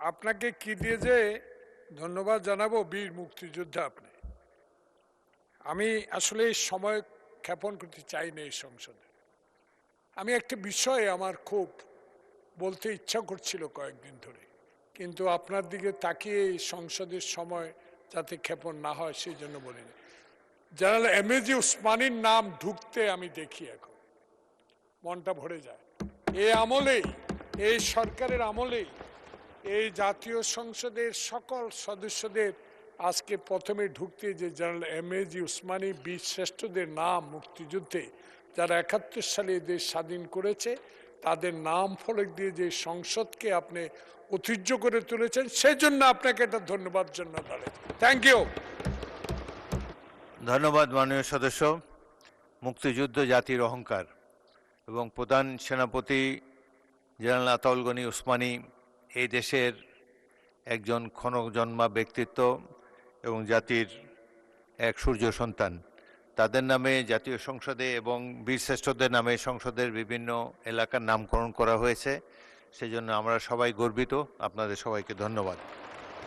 আপনাকে কি দিয়ে যে ধন্যবাদ জানাবো, বীর মুক্তিযোদ্ধা আপনি। আমি আসলে সময় ক্ষেপণ করতে চাই না এই সংসদে। আমি একটা বিষয়ে আমার খুব বলতে ইচ্ছা করছিল কয়েকদিন ধরে, কিন্তু আপনার দিকে তাকিয়ে এই সংসদের সময় যাতে ক্ষেপণ না হয় সেই জন্য বলিনি। জেনারেল এমএজি উসমানীর নাম ঢুকতে আমি দেখি, এখন মনটা ভরে যায়। এই আমলেই, এই সরকারের আমলেই এই জাতীয় সংসদের সকল সদস্যদের আজকে প্রথমে ঢুকতে যে জেনারেল এমএজি উসমানী বীর শ্রেষ্ঠদের নাম, মুক্তিযুদ্ধে যারা ৭১ সালে দেশ স্বাধীন করেছে তাদের নাম ফলক দিয়ে যে সংসদকে আপনি ঐতিহ্য করে তুলেছেন, সেজন্য আপনাকে একটা ধন্যবাদ জন্য দাঁড়াই। Thank you. ধন্যবাদ মাননীয় সদস্য। মুক্তিযুদ্ধ জাতির অহংকার এবং প্রধান সেনাপতি জেনারেল আতাউল গনি উসমানী এই দেশের একজন ক্ষণজন্মা ব্যক্তিত্ব এবং জাতির এক সূর্য সন্তান। তাদের নামে জাতীয় সংসদে এবং বীরশ্রেষ্ঠদের নামে সংসদের বিভিন্ন এলাকার নামকরণ করা হয়েছে, সেজন্য আমরা সবাই গর্বিত। আপনাদের সবাইকে ধন্যবাদ।